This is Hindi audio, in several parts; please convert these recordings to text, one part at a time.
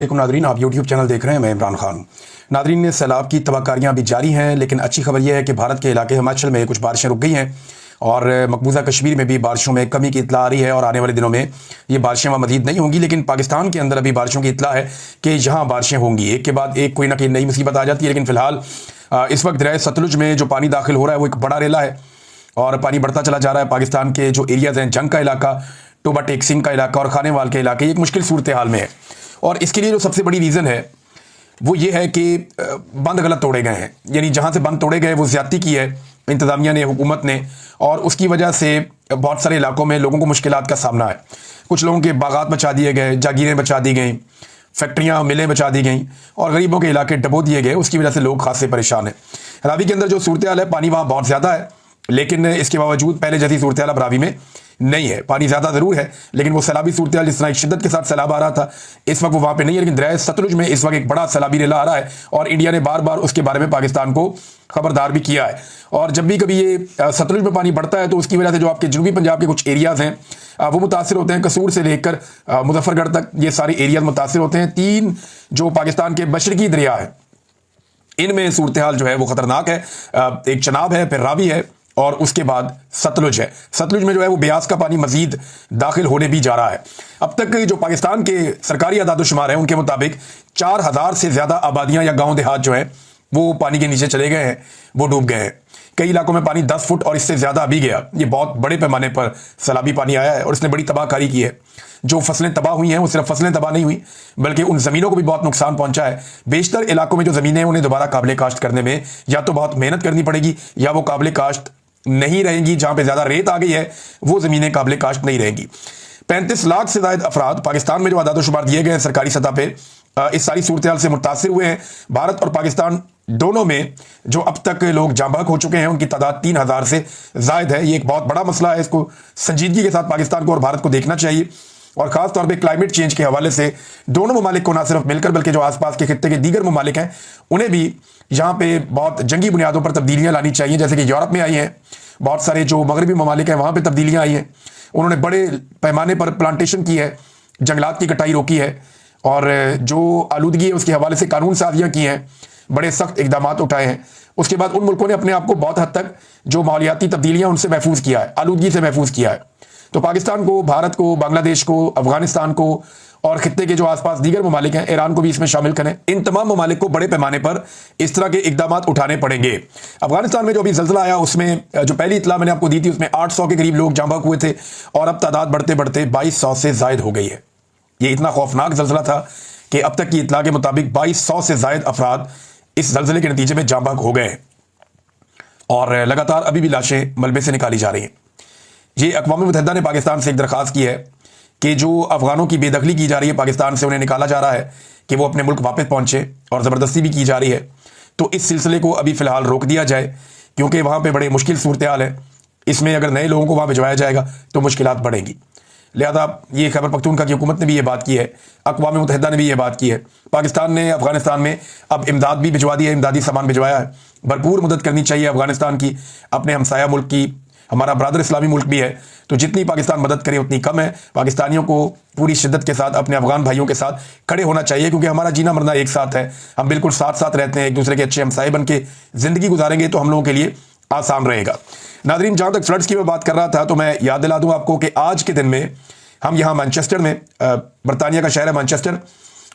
देखो नादरीन, आप यूट्यूब चैनल देख रहे हैं। मैं इमरान खान। नादरीन, सैलाब की तबाहकारियाँ अभी जारी हैं, लेकिन अच्छी खबर यह है कि भारत के इलाके हिमाचल में कुछ बारिशें रुक गई हैं और मकबूजा कश्मीर में भी बारिशों में कमी की इतला आ रही है और आने वाले दिनों में ये बारिशें वहाँ मज़ीद नहीं होंगी। लेकिन पाकिस्तान के अंदर अभी बारिशों की इतला है कि यहाँ बारिशें होंगी, एक के बाद एक कोई ना कोई नई मुसीबत आ जाती है। लेकिन फिलहाल इस वक्त दरिया सतलुज में जो पानी दाखिल हो रहा है वो एक बड़ा रेला है और पानी बढ़ता चला जा रहा है। पाकिस्तान के जो एरियाज़ हैं, जंग का इलाका, टोबा टेक सिंह का इलाका और खानेवाल के इलाके, एक मुश्किल सूरत हाल में है। और इसके लिए जो सबसे बड़ी रीज़न है वो ये है कि बंद गलत तोड़े गए हैं, यानी जहाँ से बंद तोड़े गए वो ज़्यादती की है इंतज़ामिया ने, हुकूमत ने, और उसकी वजह से बहुत सारे इलाकों में लोगों को मुश्किलात का सामना है। कुछ लोगों के बागात बचा दिए गए, जागीरें बचा दी गई, फैक्ट्रियाँ मिलें बचा दी गई और गरीबों के इलाके डबो दिए गए। उसकी वजह से लोग खासे परेशान हैं। रावी के अंदर जो सूरत हाल है, पानी वहाँ बहुत ज़्यादा है, लेकिन इसके बावजूद पहले जैसी सूरत हाल अब रावी में नहीं है। पानी ज़्यादा ज़रूर है, लेकिन वो सैलाबी सूरत हाल जिस तरह शिद्दत के साथ सैलाब आ रहा था इस वक्त वो वहाँ पे नहीं है। लेकिन दरिया सतलुज में इस वक्त एक बड़ा सैलाबी रेला आ रहा है और इंडिया ने बार बार उसके बारे में पाकिस्तान को खबरदार भी किया है। और जब भी कभी ये सतलुज में पानी बढ़ता है तो उसकी वजह से जो आपके जनूबी पंजाब के कुछ एरियाज़ हैं वो मुतासर होते हैं। कसूर से लेकर मुजफ्फरगढ़ तक ये सारे एरियाज मुतासर होते हैं। 3 जो पाकिस्तान के मशरकी दरिया है इनमें सूरत हाल जो है वो ख़तरनाक है। एक चनाब है, फिर रावी है और उसके बाद सतलुज है। सतलुज में जो है वो ब्यास का पानी मजीद दाखिल होने भी जा रहा है। अब तक जो पाकिस्तान के सरकारी आदादोशुमार हैं उनके मुताबिक 4000 से ज़्यादा आबादियां या गांव देहात जो हैं वो पानी के नीचे चले गए हैं, वो डूब गए हैं। कई इलाकों में पानी 10 फुट और इससे ज़्यादा भी गया। ये बहुत बड़े पैमाने पर सैलाबी पानी आया है और इसने बड़ी तबाहकारी की है। जो फसलें तबाह हुई हैं वो सिर्फ फसलें तबाह नहीं हुई, बल्कि उन ज़मीनों को भी बहुत नुकसान पहुंचा है। बेशतर इलाकों में जो ज़मीनें हैं उन्हें दोबारा काबिल काश्त करने में या तो बहुत मेहनत करनी पड़ेगी या वो काबिल काश्त नहीं रहेंगी। जहां पे ज्यादा रेत आ गई है वो जमीनें काबिल काश्त नहीं रहेंगी। 35 लाख से ज्यादा अफराद पाकिस्तान में जो आदादोशुमार दिए गए हैं सरकारी सतह पे इस सारी सूरत हाल से मुतासिर हुए हैं। भारत और पाकिस्तान दोनों में जो अब तक लोग जाँ बहक हो चुके हैं उनकी तादाद 3000 से जायद है। ये एक बहुत बड़ा मसला है, इसको संजीदगी के साथ पाकिस्तान को और भारत को देखना चाहिए। और खास तौर पे क्लाइमेट चेंज के हवाले से दोनों ममालिक को ना सिर्फ मिलकर बल्कि जो आसपास के खित्ते के दीगर ममालिक हैं उन्हें भी यहाँ पे बहुत जंगी बुनियादों पर तब्दीलियाँ लानी चाहिए, जैसे कि यूरोप में आई हैं। बहुत सारे जो मगरबी ममालिक हैं वहाँ पे तब्दीलियाँ आई हैं। उन्होंने बड़े पैमाने पर प्लांटेशन की है, जंगलात की कटाई रोकी है और जो आलूदगी है उसके हवाले से कानून साजियाँ की हैं, बड़े सख्त इकदाम उठाए हैं। उसके बाद उन मुल्कों ने अपने आप को बहुत हद तक जो माहौलियाती तब्दीलियाँ उनसे महफूज किया है, आलूदगी से महफूज किया है। तो पाकिस्तान को, भारत को, बांग्लादेश को, अफगानिस्तान को और खित्ते के जो आसपास दीगर ममालिक हैं, ईरान को भी इसमें शामिल करें, इन तमाम ममालिक को बड़े पैमाने पर इस तरह के इकदाम उठाने पड़ेंगे। अफगानिस्तान में जो अभी जल्जला आया उसमें जो पहली इतला मैंने आपको दी थी उसमें 800 के करीब लोग जाँ बहक हुए थे और अब तादाद बढ़ते बढ़ते 2200 से जायद हो गई है। ये इतना खौफनाक जल्जला था कि अब तक की इतला के मुताबिक 2200 से जायद अफराद इस जल्जले के नतीजे में जाँ बहक हो गए और लगातार अभी भी लाशें मलबे से निकाली जा रही हैं। ये अक़वाम मुत्तहिदा ने पाकिस्तान से एक दरख्वास्त की है कि जो अफगानों की बेदखली की जा रही है, पाकिस्तान से उन्हें निकाला जा रहा है कि वो अपने मुल्क वापस पहुंचे और ज़बरदस्ती भी की जा रही है। तो इस सिलसिले को अभी फ़िलहाल रोक दिया जाए क्योंकि वहाँ पे बड़े मुश्किल सूरत हाल है। इसमें अगर नए लोगों को वहाँ भिजवाया जाएगा तो मुश्किलात बढ़ेंगी। लिहाजा ये खैबर पख्तूनख्वा की हुकूमत ने भी ये बात की है, अक़वाम मुत्तहिदा ने भी ये बात की है। पाकिस्तान ने अफगानिस्तान में अब इमदाद भी भिजवा दी है, इमदादी सामान भिजवाया है। भरपूर मदद करनी चाहिए अफगानिस्तान की, अपने हमसाया मुल्क की। हमारा ब्रादर इस्लामी मुल्क भी है, तो जितनी पाकिस्तान मदद करे उतनी कम है। पाकिस्तानियों को पूरी शिद्दत के साथ अपने अफगान भाइयों के साथ खड़े होना चाहिए क्योंकि हमारा जीना मरना एक साथ है। हम बिल्कुल साथ साथ रहते हैं, एक दूसरे के अच्छे हमसाए बन के ज़िंदगी गुजारेंगे तो हम लोगों के लिए आसान रहेगा। नादरीन, जहाँ तक फ्लड्स की मैं बात कर रहा था तो मैं याद दिला दूँ आपको कि आज के दिन में हम यहाँ मैनचेस्टर में, बरतानिया का शहर है मैनचेस्टर,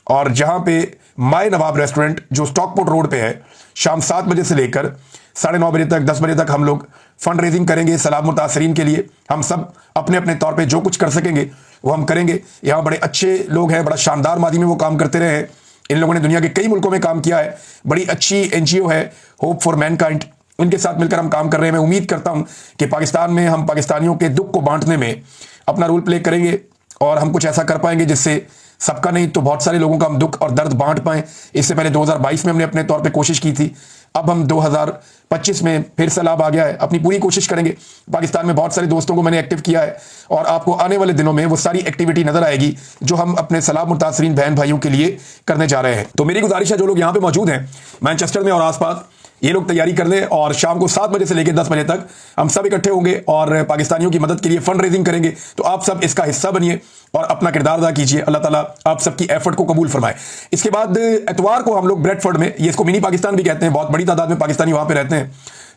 और जहाँ पे माए नवाब रेस्टोरेंट जो स्टॉकपोर्ट रोड पे है, शाम 7 बजे से लेकर 9:30 बजे तक, 10 बजे तक हम लोग फंड रेजिंग करेंगे सैलाब मुतासरीन के लिए। हम सब अपने अपने तौर पे जो कुछ कर सकेंगे वो हम करेंगे। यहाँ बड़े अच्छे लोग हैं, बड़ा शानदार मादी में वो काम करते रहे हैं। इन लोगों ने दुनिया के कई मुल्कों में काम किया है। बड़ी अच्छी NGO है होप फॉर मैनकाइंड, उनके साथ मिलकर हम काम कर रहे हैं। मैं उम्मीद करता हूँ कि पाकिस्तान में हम पाकिस्तानियों के दुख को बांटने में अपना रोल प्ले करेंगे और हम कुछ ऐसा कर पाएंगे जिससे सबका नहीं तो बहुत सारे लोगों का हम दुख और दर्द बांट पाएं। इससे पहले 2022 में हमने अपने तौर पे कोशिश की थी, अब हम 2025 में फिर सैलाब आ गया है, अपनी पूरी कोशिश करेंगे। पाकिस्तान में बहुत सारे दोस्तों को मैंने एक्टिव किया है और आपको आने वाले दिनों में वो सारी एक्टिविटी नजर आएगी जो हम अपने सैलाब मुतासरीन बहन भाइयों के लिए करने जा रहे हैं। तो मेरी गुजारिश है जो लोग यहाँ पे मौजूद हैं मैनचेस्टर में और आसपास, ये लोग तैयारी कर लें और शाम को 7 बजे से लेकर 10 बजे तक हम सब इकट्ठे होंगे और पाकिस्तानियों की मदद के लिए फंड रेजिंग करेंगे। तो आप सब इसका हिस्सा बनिए और अपना किरदार अदा कीजिए। अल्लाह ताला आप सबकी एफर्ट को कबूल फरमाए। इसके बाद एतवार को हम लोग ब्रेडफोर्ड में, ये इसको मिनी पाकिस्तान भी कहते हैं, बहुत बड़ी तादाद में पाकिस्तानी वहां पर रहते हैं,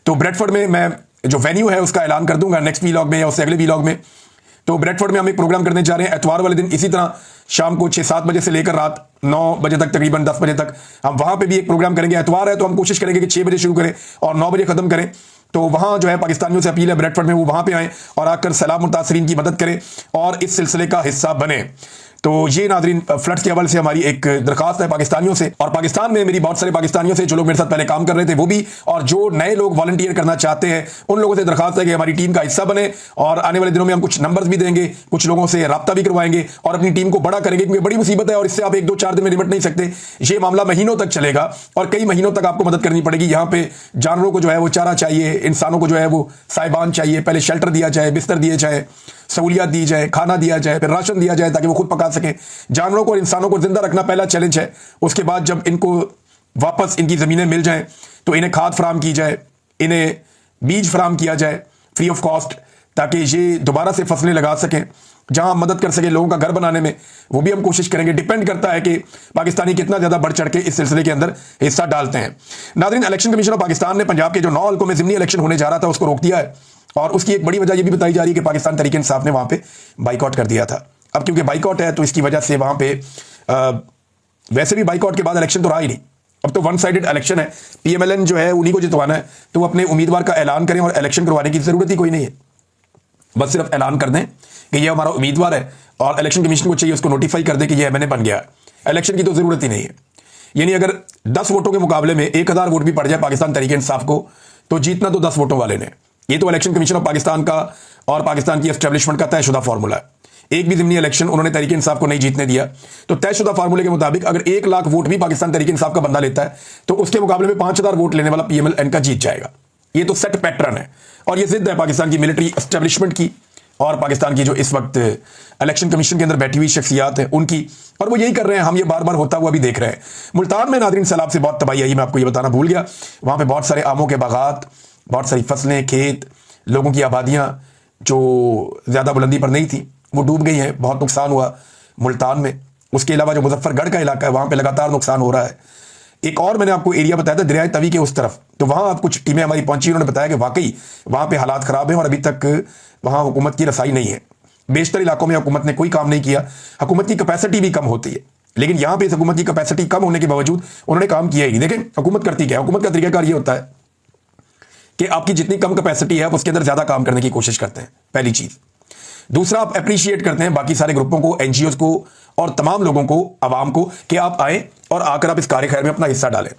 तो ब्रेडफोर्ड में मैं जो वेन्यू है उसका ऐलान कर दूंगा नेक्स्ट वीलॉग में या उससे अगले वीलॉग में। तो ब्रेडफोर्ड में हम एक प्रोग्राम करने जा रहे हैं एतवार वाले दिन, इसी तरह शाम को 6-7 बजे से लेकर रात 9 बजे तक, तकरीबन 10 बजे तक हम वहां पे भी एक प्रोग्राम करेंगे। एतवार है तो हम कोशिश करेंगे कि 6 बजे शुरू करें और 9 बजे खत्म करें। तो वहां जो है पाकिस्तानियों से अपील है ब्रेडफोर्ड में, वो वहां पे आए और आकर सैलाब मुतासरीन की मदद करें और इस सिलसिले का हिस्सा बने। तो ये नाजरीन फ्लड्स के हवाले से हमारी एक दरखास्त है पाकिस्तानियों से, और पाकिस्तान में मेरी बहुत सारे पाकिस्तानियों से जो लोग मेरे साथ पहले काम कर रहे थे वो भी, और जो नए लोग वॉलंटियर करना चाहते हैं उन लोगों से दरखास्त है कि हमारी टीम का हिस्सा बने। और आने वाले दिनों में हम कुछ नंबर्स भी देंगे, कुछ लोगों से रब्ता भी करवाएंगे और अपनी टीम को बड़ा करेंगे, क्योंकि बड़ी मुसीबत है और इससे आप 1-2-4 दिन में निपट नहीं सकते। ये मामला महीनों तक चलेगा और कई महीनों तक आपको मदद करनी पड़ेगी। यहाँ पे जानवरों को जो है वो चारा चाहिए, इंसानों को जो है वो साहिबान चाहिए, पहले शेल्टर दिया जाए, बिस्तर दिए जाए, सहूलियात दी जाए, खाना दिया जाए, फिर राशन दिया जाए ताकि वो खुद पका सके। जानवरों को और इंसानों को जिंदा रखना पहला चैलेंज है। उसके बाद जब इनको वापस इनकी ज़मीनें मिल जाएं तो इन्हें खाद फराम की जाए, इन्हें बीज फराम किया जाए फ्री ऑफ कॉस्ट, ताकि ये दोबारा से फसलें लगा सकें। जहां मदद कर सके लोगों का घर बनाने में, वो भी हम कोशिश करेंगे। डिपेंड करता है कि पाकिस्तानी कितना ज़्यादा बढ़ चढ़ के इस सिलसिले के अंदर हिस्सा डालते हैं। नाज़रीन, इलेक्शन कमीशन ऑफ पाकिस्तान ने पंजाब के जो 9 हल्कों में ज़िमनी इलेक्शन होने जा रहा था उसको रोक दिया है, और उसकी एक बड़ी वजह यह भी बताई जा रही है कि पाकिस्तान तहरीक इंसाफ ने वहां पे बाइकआउट कर दिया था। अब क्योंकि बाइकआउट है तो इसकी वजह से वहां पे वैसे भी बाइकआउट के बाद इलेक्शन तो रहा ही नहीं, अब तो वन साइडेड इलेक्शन है। पीएमएलएन जो है उन्हीं को जितवाना है, तो वो अपने उम्मीदवार का ऐलान करें और इलेक्शन करवाने की जरूरत ही कोई नहीं है। बस सिर्फ ऐलान कर दें कि ये हमारा उम्मीदवार है और इलेक्शन कमीशन को चाहिए उसको नोटिफाई कर दे कि ये मैंने बन गया। इलेक्शन की तो जरूरत ही नहीं है। यानी अगर 10 वोटों के मुकाबले में 1000 वोट भी पड़ जाए पाकिस्तान तहरीक इंसाफ को, तो जीतना तो 10 वोटों वाले ने। ये तो इलेक्शन कमीशन ऑफ पाकिस्तान का और पाकिस्तान की एस्टेब्लिशमेंट का तयशुदा फार्मूला है। एक भी ज़िमनी इलेक्शन उन्होंने तहरीक इंसाफ को नहीं जीतने दिया। तो तयशुदा फार्मूले के मुताबिक अगर 1 लाख वोट भी पाकिस्तान तहरीक इंसाफ का बंदा लेता है तो उसके मुकाबले में 5000 वोट लेने वाला पीएमएलएन का जीत जाएगा। ये तो सेट पैटर्न है और ये जिद है पाकिस्तान की मिलिट्री एस्टेब्लिशमेंट की और पाकिस्तान की जो इस वक्त इलेक्शन कमीशन के अंदर बैठी हुई शख्सियात हैं उनकी, और वो यही कर रहे हैं। हम ये बार बार होता हुआ भी देख रहे हैं। मुल्तान में नाज़रीन सैलाब से बहुत तबाही आई, मैं आपको ये बताना भूल गया। वहाँ पे बहुत सारे आमों के बागात, बहुत सारी फसलें, खेत, लोगों की आबादियाँ जो ज़्यादा बुलंदी पर नहीं थी वो डूब गई हैं। बहुत नुकसान हुआ मुल्तान में। उसके अलावा जो मुजफ्फरगढ़ का इलाका है वहाँ पे लगातार नुकसान हो रहा है। एक और मैंने आपको एरिया बताया था दरियाए तवी के उस तरफ, तो वहाँ अब कुछ टीमें हमारी पहुंची, उन्होंने बताया कि वाकई वहाँ पे हालात ख़राब हैं और अभी तक वहाँ हुकूमत की रसाई नहीं है। बेशतर इलाकों में हुकूमत ने कोई काम नहीं किया। हुकूमत की कैपेसिटी भी कम होती है, लेकिन यहाँ पे इस हुकूमत की कैपेसिटी कम होने के बावजूद उन्होंने काम किया ही नहीं। देखें हुकूमत करती क्या है। हुकूमत का तरीकाकार ये होता है कि आपकी जितनी कम कैपेसिटी है आप उसके अंदर ज़्यादा काम करने की कोशिश करते हैं, पहली चीज़। दूसरा, आप अप्रिशिएट करते हैं बाकी सारे ग्रुपों को, एनजीओज को और तमाम लोगों को, आवाम को, कि आप आए और आकर आप इस कार्य खैर में अपना हिस्सा डालें।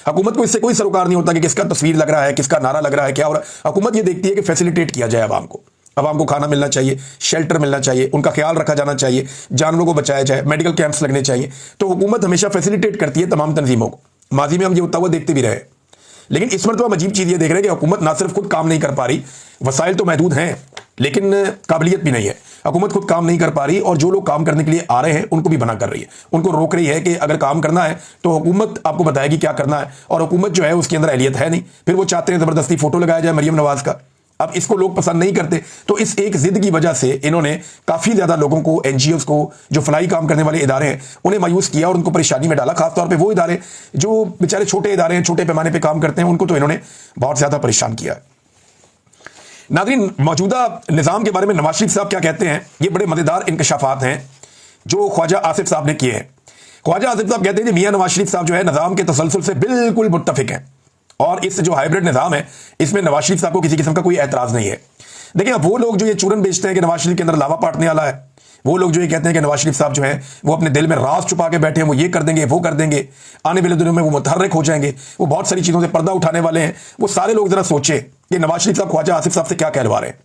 हुकूमत को इससे कोई सरोकार नहीं होता कि किसका तस्वीर लग रहा है, किसका नारा लग रहा है, क्या हो रहा है। हुकूमत ये देखती है कि फैसिलिटेट किया जाए आवाम को। आवाम को खाना मिलना चाहिए, शेल्टर मिलना चाहिए, उनका ख्याल रखा जाना चाहिए, जानवरों को बचाया जाए, मेडिकल कैंप्स लगने चाहिए। तो हुकूमत हमेशा फैसिलिटेट करती है तमाम तंजीमों को। माजी में हम ये होता हुआ देखते भी रहे, लेकिन इस मरतबा अजीब चीज़ ये देख रहे हैं कि हुकूमत ना सिर्फ खुद काम नहीं कर पा रही, वसाइल तो महदूद हैं लेकिन काबिलियत भी नहीं है। हुकूमत खुद काम नहीं कर पा रही और जो लोग काम करने के लिए आ रहे हैं उनको भी मना कर रही है, उनको रोक रही है कि अगर काम करना है तो हुकूमत आपको बताएगी क्या करना है, और हुकूमत जो है उसके अंदर अहलियत है नहीं। फिर वो चाहते हैं ज़बरदस्ती फ़ोटो लगाया जाए मरीम नवाज का। अब इसको लोग पसंद नहीं करते, तो इस एक जिद की वजह से इन्होंने काफ़ी ज़्यादा लोगों को, एनजीओज़ को, जो फलाई काम करने वाले इदारे हैं उन्हें मायूस किया और उनको परेशानी में डाला। खासतौर पे वो इदारे जो बेचारे छोटे इदारे हैं, छोटे पैमाने पे काम करते हैं, उनको तो इन्होंने बहुत ज़्यादा परेशान किया। नाज़रीन, मौजूदा निज़ाम के बारे में नवाज शरीफ साहब क्या कहते हैं, ये बड़े मज़ेदार इंकशाफात हैं जो ख्वाजा आसिफ साहब ने किए हैं। ख्वाजा आसिफ साहब कहते हैं कि मियाँ नवाज शरीफ साहब जो है निज़ाम के तसलसल से बिल्कुल मुत्तफिक हैं और इस जो हाइब्रिड निज़ाम है इसमें नवाज शरीफ साहब को किसी किस्म का कोई एतराज़ नहीं है। देखिए, अब वो लोग जो ये चूरन बेचते हैं कि नवाज शरीफ के अंदर लावा पाटने वाला है, वो लोग जो ये कहते हैं कि नवाज शरीफ साहब जो हैं वो अपने दिल में राज छुपा के बैठे हैं, वो ये कर देंगे, वो कर देंगे, आने वाले दिनों में वो मुतहर्रिक हो जाएंगे, वो बहुत सारी चीज़ों से पर्दा उठाने वाले हैं, वो सारे लोग जरा सोचे कि नवाज शरीफ साहब ख्वाजा आसिफ साहब से क्या कहलवा रहे हैं।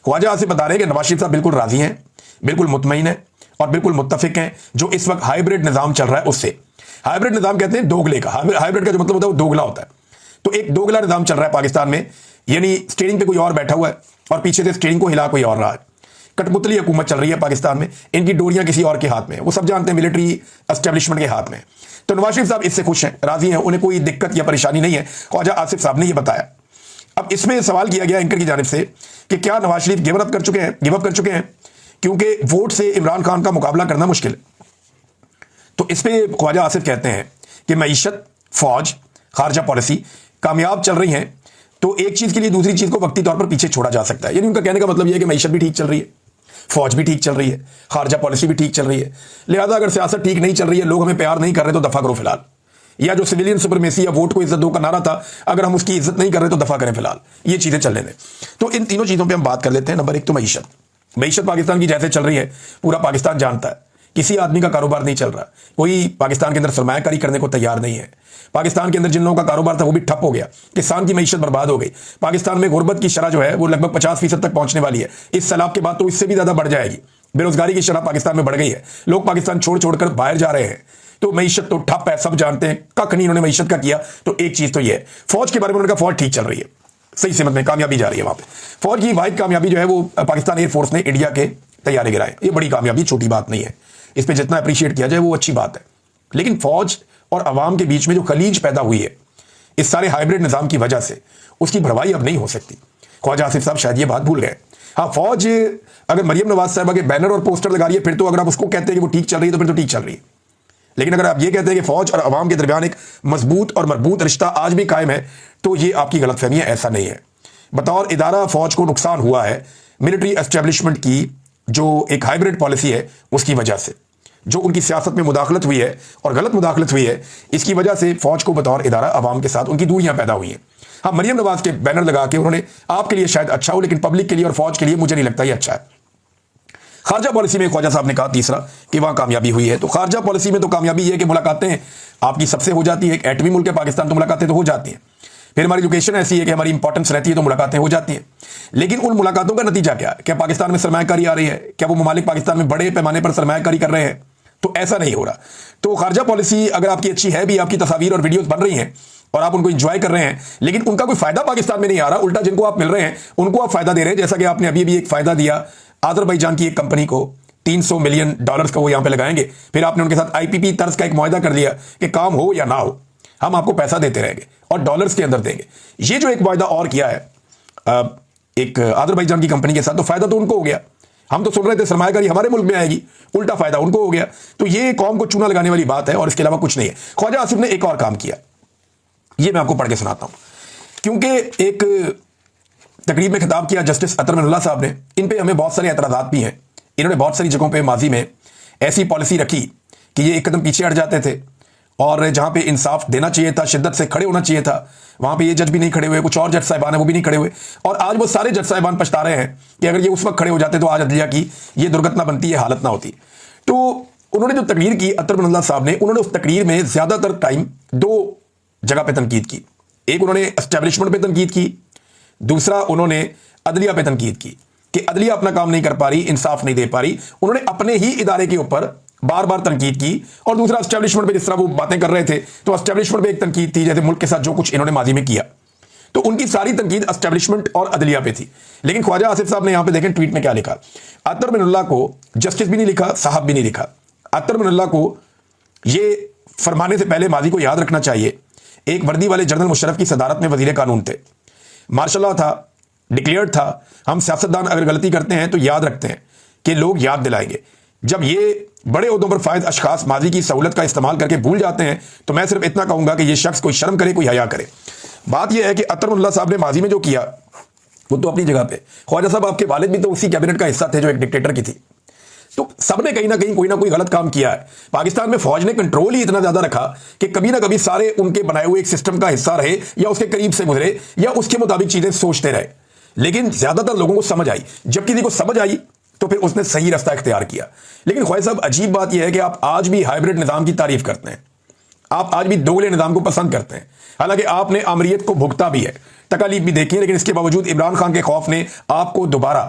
ख्वाजा आसिफ बता रहे हैं कि नवाज शरीफ साहब बिल्कुल राजी हैं, बिल्कुल मुतमईन हैं और बिल्कुल मुत्तफिक हैं जो इस वक्त हाइब्रिड निज़ाम चल रहा है उससे। हाइब्रिड निज़ाम कहते हैं दोगले का। हाइब्रिड का जो मतलब होता है वो दोगला होता है। तो एक दोगला निज़ाम चल रहा है पाकिस्तान में, यानी स्टीयरिंग पे कोई और बैठा हुआ है और पीछे से स्टीयरिंग को हिला कोई और रहा है। कठपुतली हुकूमत चल रही है पाकिस्तान में, इनकी डोरियां किसी और के हाथ में, वो सब जानते हैं मिलिट्री एस्टेब्लिशमेंट के हाथ में। तो नवाज शरीफ साहब इससे खुश हैं, राजी हैं, उन्हें कोई दिक्कत या परेशानी नहीं है। ख्वाजा आसिफ साहब ने यह बताया। अब इसमें सवाल किया गया एंकर की जानिब से कि क्या नवाज शरीफ गिव अप कर चुके हैं क्योंकि वोट से इमरान खान का मुकाबला करना मुश्किल है। तो इस पे ख्वाजा आसिफ कहते हैं कि मईशत, फौज, खारजा पॉलिसी कामयाब चल रही हैं तो एक चीज के लिए दूसरी चीज को वक्ती तौर पर पीछे छोड़ा जा सकता है। यानी उनका कहने का मतलब यह है कि मईशत भी ठीक चल रही है, फौज भी ठीक चल रही है, खारजा पॉलिसी भी ठीक चल रही है, लिहाजा अगर सियासत ठीक नहीं चल रही है, लोग हमें प्यार नहीं कर रहे तो दफा करो फिलहाल। या जो सिविलियन सुपरमेसी या वोट को इज्जत दो का नारा था, अगर हम उसकी इज्जत नहीं कर रहे तो दफा करें फिलहाल, ये चीजें चलने दें। तो इन तीनों चीजों पर हम बात कर लेते हैं। नंबर एक तो मईशत पाकिस्तान की जैसे चल रही है पूरा पाकिस्तान जानता है, किसी आदमी का कारोबार नहीं चल रहा, कोई पाकिस्तान के अंदर सरमायाकारी करने को तैयार नहीं है। पाकिस्तान के अंदर जिन लोगों का कारोबार था वो भी ठप हो गया, किसान की मईशत बर्बाद हो गई। पाकिस्तान में गुर्बत की शरह जो है वो लगभग 50% तक पहुंचने वाली है, इस सैलाब के बाद तो इससे भी ज्यादा बढ़ जाएगी। बेरोजगारी की शरह पाकिस्तान में बढ़ गई है, लोग पाकिस्तान छोड़ छोड़कर बाहर जा रहे हैं। तो मईशत तो ठप है, सब जानते हैं, कख नहीं इन्होंने मईशत का किया। तो एक चीज तो ये है, फौज के बारे में उन्होंने कहा फौज ठीक चल रही है, सही सिमत में कामयाबी जा रही है। वहां पे फौज की वाहिद कामयाबी जो है वो पाकिस्तान एयरफोर्स ने इंडिया के तैयारे गिराए, ये बड़ी कामयाबी, छोटी बात नहीं है, इस पर जितना अप्रिशिएट किया जाए वो अच्छी बात है। लेकिन फौज और अवाम के बीच में जो खलीज पैदा हुई है इस सारे हाइब्रिड निजाम की वजह से, उसकी भरवाई अब नहीं हो सकती। ख्वाजा आसिफ साहब शायद ये बात भूल गए। हाँ, फौज अगर मरियम नवाज साहबा के बैनर और पोस्टर लगा रही है, फिर तो अगर आप उसको कहते हैं कि वो ठीक चल रही है तो फिर तो ठीक चल रही है। लेकिन अगर आप ये कहते हैं कि फौज और अवाम के दरमियान एक मजबूत और मरबूत रिश्ता आज भी कायम है, तो ये आपकी गलतफहमी है, ऐसा नहीं है। बतौर इदारा फौज को नुकसान हुआ है मिलिट्री एस्टेब्लिशमेंट की जो एक हाइब्रिड पॉलिसी है उसकी वजह से, जो उनकी सियासत में मुदाखलत हुई है और गलत मुदाखलत हुई है, इसकी वजह से फौज को बतौर इदारा अवाम के साथ उनकी दूरियां पैदा हुई हैं। हाँ, मरियम नवाज के बैनर लगा के उन्होंने आपके लिए शायद अच्छा हो, लेकिन पब्लिक के लिए और फौज के लिए मुझे नहीं लगता ये अच्छा है। खारजा पॉलिसी में ख्वाजा साहब ने कहा तीसरा कि वहां कामयाबी हुई है। तो खारजा पॉलिसी में तो कामयाबी ये है कि मुलाकातें आपकी सबसे हो जाती है, एक एटमी मुल्क है पाकिस्तान तो मुलाकातें तो हो जाती हैं। फिर हमारी एजुकेशन ऐसी है कि हमारी इंपॉर्टेंस रहती है तो मुलाकातें हो जाती हैं। लेकिन उन मुलाकातों का नतीजा क्या है? क्या पाकिस्तान में सरमायाकारी आ रही है? क्या वो ममालिक पाकिस्तान में बड़े पैमाने पर सरमायाकारी कर रहे हैं? तो ऐसा नहीं हो रहा। तो खारजा पॉलिसी अगर आपकी अच्छी है भी, आपकी तस्वीर और वीडियोस बन रही हैं और आप उनको एंजॉय कर रहे हैं, लेकिन उनका कोई फायदा पाकिस्तान में नहीं आ रहा, उल्टा जिनको आप मिल रहे हैं उनको आप फायदा दे रहे हैं। जैसा कि आपने अभी भी एक फायदा दिया अजरबैजान की एक कंपनी को, $300 मिलियन का वो यहां पे लगाएंगे। फिर आपने उनके साथ आईपीपी तर्ज का एक मुआहदा कर लिया कि काम हो या ना हो हम आपको पैसा देते रहेंगे और डॉलर्स के अंदर देंगे। ये जो एक वायदा और किया है एक अजरबैजान की कंपनी के साथ, तो फायदा तो उनको हो गया। हम तो सुन रहे थे सरमायाकारी हमारे मुल्क में आएगी, उल्टा फायदा उनको हो गया। तो ये कौम को चूना लगाने वाली बात है और इसके अलावा कुछ नहीं है। ख्वाजा आसिफ ने एक और काम किया, ये मैं आपको पढ़ के सुनाता हूं, क्योंकि एक तकरीब में खिताब किया जस्टिस अतर मिनुल्लाह साहब ने। इन पे हमें बहुत सारे एतराज़ात भी हैं। इन्होंने बहुत सारी जगहों पे माजी में ऐसी पॉलिसी रखी कि ये एक कदम पीछे हट जाते थे और जहां पे इंसाफ देना चाहिए था, शिद्दत से खड़े होना चाहिए था, वहां पे ये जज भी नहीं खड़े हुए, कुछ और जज साहिबान है वो भी नहीं खड़े हुए। और आज वो सारे जज साहिबान पछता रहे हैं कि अगर ये उस वक्त खड़े हो जाते तो आज अदलिया की ये दुर्घटना बनती, ये हालत ना होती। तो उन्होंने जो तकरीर की अतर मिनुल्लाह साहब ने, उन्होंने उस तकरीर में ज्यादातर टाइम दो जगह पे तनकीद की। एक उन्होंने एस्टेब्लिशमेंट पे तनकीद की, दूसरा उन्होंने अदलिया पे तनकीद की कि अदलिया अपना काम नहीं कर पा रही, इंसाफ नहीं दे पा रही। उन्होंने अपने ही इदारे के ऊपर बार बार तनकीद की। और दूसरा एस्टेब्लिशमेंट पे जिस तरह वो बातें कर रहे थे, तो एस्टेब्लिशमेंट पे एक तनकीद थी, जैसे मुल्क के साथ जो कुछ इन्होंने माजी में किया, तो उनकी सारी तनकीद एस्टेब्लिशमेंट और अदलिया पे थी। लेकिन ख्वाजा आसिफ साहब ने यहां पे देखें ट्वीट में क्या लिखा। अतर मिनुल्लाह को जस्टिस भी नहीं लिखा, साहब भी नहीं लिखा। अतर मिनुल्लाह को ये फरमाने से पहले माजी को याद रखना चाहिए, एक वर्दी वाले जनरल मुशर्रफ की सदारत में वजीर कानून थे, मार्शल लॉ था, डिक्लेयर्ड था। हम सियासतदान अगर गलती करते हैं तो याद रखते हैं कि लोग याद दिलाएंगे। जब ये बड़े ओहदों पर फायद अशखास माजी की सहूलत का इस्तेमाल करके भूल जाते हैं, तो मैं सिर्फ इतना कहूंगा कि ये शख्स कोई शर्म करे, कोई हया करे। बात यह है कि अतर मिनुल्लाह साहब ने माजी में जो किया वो तो अपनी जगह पे, ख्वाजा साहब आपके वालिद भी तो उसी कैबिनेट का हिस्सा थे जो एक डिक्टेटर की थी। तो सबने कहीं ना कहीं कोई ना कोई गलत काम किया है। पाकिस्तान में फौज ने कंट्रोल ही इतना ज्यादा रखा कि कभी ना कभी सारे उनके बनाए हुए एक सिस्टम का हिस्सा रहे या उसके करीब से गुजरे या उसके मुताबिक चीजें सोचते रहे। लेकिन ज्यादातर लोगों को समझ आई, जब किसी को समझ आई तो फिर उसने सही रास्ता इख्तियार किया। लेकिन ख्वाजा साहब, अजीब बात यह है कि आप आज भी हाइब्रिड निजाम की तारीफ करते हैं, आप आज भी दोगले निजाम को पसंद करते हैं। हालांकि आपने आमरीत को भुगता भी है, तकालीफ भी देखी है, लेकिन इसके बावजूद इमरान खान के खौफ ने आपको दोबारा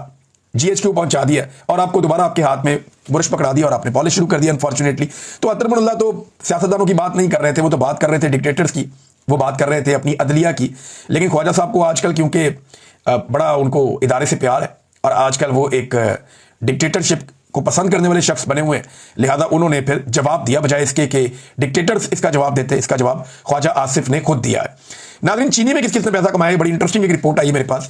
GHQ पहुंचा दिया और आपको दोबारा आपके हाथ में बुरश पकड़ा दिया और आपने पॉलिश शुरू कर दिया अनफॉर्चुनेटली। तो अतर मिनुल्लाह तो सियासतदानों की बात नहीं कर रहे थे, वो तो बात कर रहे थे डिक्टेटर्स की, वो बात कर रहे थे अपनी अदलिया की। लेकिन ख्वाजा साहब को आजकल क्योंकि बड़ा उनको इदारे से प्यार है और आजकल वो एक डिक्टेटरशिप को पसंद करने वाले शख्स बने हुए हैं, लिहाजा उन्होंने फिर जवाब दिया बजाय इसके कि डिक्टेटर्स इसका जवाब देते। इसका जवाब ख्वाजा आसिफ ने खुद दिया है। नाज़रीन, चीनी में किस किसने पैसा कमाया है, बड़ी इंटरेस्टिंग एक रिपोर्ट आई है मेरे पास।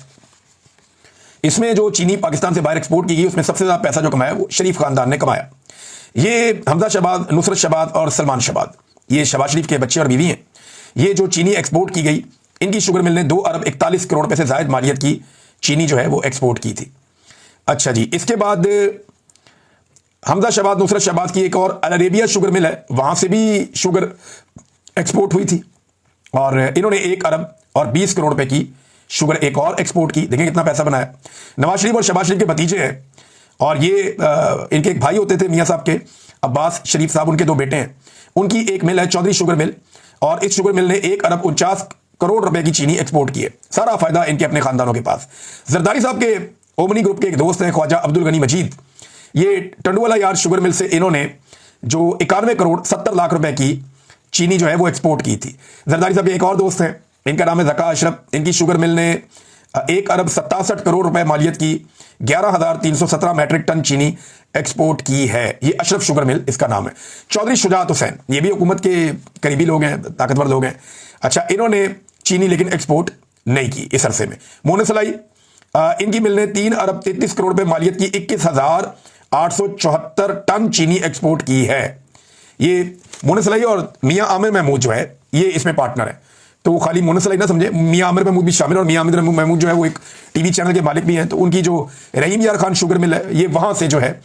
इसमें जो चीनी पाकिस्तान से बाहर एक्सपोर्ट की गई उसमें सबसे ज्यादा पैसा जो कमाया वो शरीफ खानदान ने कमाया। ये हमजा शहबाज, नुसरत शहबाज और सलमान शहबाज, ये शहबाज शरीफ के बच्चे और बीवी हैं। ये जो चीनी एक्सपोर्ट की गई, इनकी शुगर मिल ने 2 अरब 41 करोड़ रुपए से जायद मालियत की चीनी जो है वो एक्सपोर्ट की थी। अच्छा जी, इसके बाद हमजा शहबाज, नुसरत शहबाज की एक और अल अरेबिया शुगर मिल है, वहां से भी शुगर एक्सपोर्ट हुई थी और इन्होंने 1 अरब और 20 करोड़ रुपए की शुगर एक और एक्सपोर्ट की। देखें कितना पैसा बनाया। नवाज शरीफ और शहबाज शरीफ के भतीजे हैं और ये इनके एक भाई होते थे मियां साहब के, अब्बास शरीफ साहब, उनके 2 बेटे हैं। उनकी एक मिल है चौधरी शुगर मिल और इस शुगर मिल ने 1 अरब 49 करोड़ रुपए की चीनी एक्सपोर्ट की है। सारा फायदा इनके अपने खानदानों के पास। जरदारी साहब के ओमनी ग्रुप के एक दोस्त हैं ख्वाजा अब्दुल गनी मजीद, ये टंडुवाला यार्ड शुगर मिल से इन्होंने जो 91 करोड़ 70 लाख रुपए की चीनी जो है वो एक्सपोर्ट की थी। जरदारी साहब के एक और दोस्त हैं, इनका नाम है ज़का अशरफ। इनकी शुगर मिल ने 1 अरब 67 करोड़ रुपए मालियत की 11,317 मैट्रिक टन चीनी एक्सपोर्ट की है। ये अशरफ शुगर मिल इसका नाम है। चौधरी शुजात हुसैन, ये भी हुकूमत के करीबी लोग हैं, ताकतवर लोग हैं। अच्छा, इन्होंने चीनी लेकिन एक्सपोर्ट नहीं की इस अरसे में। मोनसलाई, इनकी मिल ने 3 अरब 33 करोड़ रुपए मालियत की 21,874 टन चीनी एक्सपोर्ट की है। ये मोनसलाई और मियां आमिर महमूद जो है ये इसमें पार्टनर है, तो खाली मोनसलाई ना समझे, मियां आमिर महमूद भी शामिल। और मियां आमिर महमूद जो है वो एक टीवी चैनल के मालिक भी हैं, तो उनकी जो रहीम यार खान शुगर मिल है ये वहां से जो है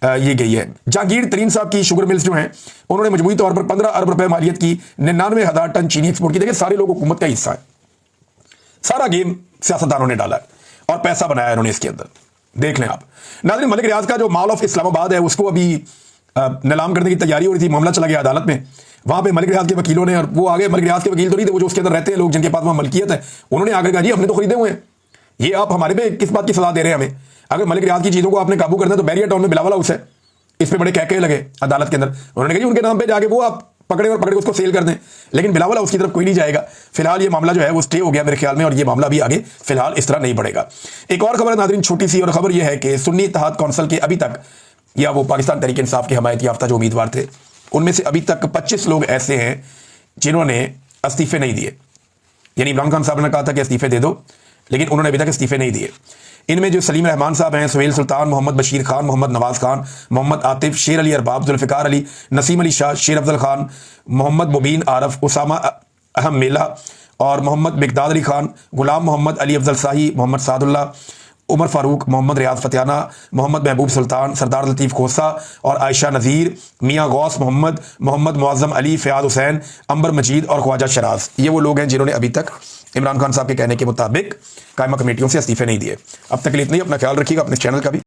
ये गई है। जहांगीर तरीन साहब की शुगर मिल्स जो हैं उन्होंने मजबूरी तौर पर 15 अरब रुपए मालियत की 99,000 टन चीनी एक्सपोर्ट की। देखिए सारे लोग हुकूमत का हिस्सा है, सारा गेम सियासतदानों ने डाला है और पैसा बनाया इन्होंने इसके अंदर। देख लें आप। नाज़रीन, मलिक रियाज का जो मॉल ऑफ इस्लामाबाद है उसको अभी नीलाम करने की तैयारी हो रही थी, मामला चला गया अदालत में। वहां पे मलिक रियाज के वकीलों ने, और वो आगे मलिक रियाज के वकील तो नहीं थे, वो जो उसके अंदर रहते हैं लोग जिनके पास वहां मलकियत है, उन्होंने आकर कहा जी हमने तो खरीदे हुए हैं, ये आप हमारे पे किस बात की सलाह दे रहे हैं हमें? अगर मलिक रियाज की चीजों को आपने काबू करना है तो बैरियर टाउन में बिलावल हाउस है, इस पे बड़े कहके लगे अदालत के अंदर। उन्होंने कहा जी उनके नाम पे जाके वो आप पकड़े और पकड़े उसको सेल कर दें, लेकिन बिलावल हाउस की तरफ कोई नहीं जाएगा। फिलहाल ये मामला जो है वो स्टे हो गया मेरे ख्याल में, और ये मामला भी आगे फिलहाल इस तरह नहीं बढ़ेगा। एक और खबर है नाज़रीन, छोटी सी, और खबर यह है कि सुन्नी इत्तेहाद कौंसिल के अभी तक, या वो पाकिस्तान तहरीक इंसाफ के हमायत याफ्ता जो उम्मीदवार थे उनमें से अभी तक 25 लोग ऐसे हैं जिन्होंने इस्तीफे नहीं दिए। यानी इमरान खान साहब ने कहा था कि इस्तीफे दे दो, लेकिन उन्होंने अभी तक इस्तीफे नहीं दिए। इनमें जो सलीम रहमान साहब हैं, सुहेल सुल्तान, मोहम्मद बशीर खान, मोहम्मद नवाज खान, मोहम्मद आतिफ, शेर अली अरबाब, जुल्फ़िकार अली, नसीम अली शाह, शेर अफजल खान, मोहम्मद मुबीन आरफ, उसामा अहम मेला और मोहम्मद मिकदाद अली खान, गुलाम मोहम्मद अली अफजल शाही, मोहम्मद सादुल्ला, उमर फारूक, मोहम्मद रियाज फतियाना, मोहम्मद महबूब सुल्तान, सरदार लतीफ़ खोसा और आयशा नज़ीर, मियाँ गौस मोहम्मद, मोहम्मद मुअज़्ज़म अली, फ़याद हुसैन, अंबर मजीद और ख्वाजा शराज, ये वो लोग हैं जिन्होंने अभी तक इमरान खान साहब के कहने के मुताबिक कायमा कमेटियों से इस्तीफे नहीं दिए। अब तक के लिए इतना ही। अपना ख्याल रखिएगा, अपने चैनल का भी।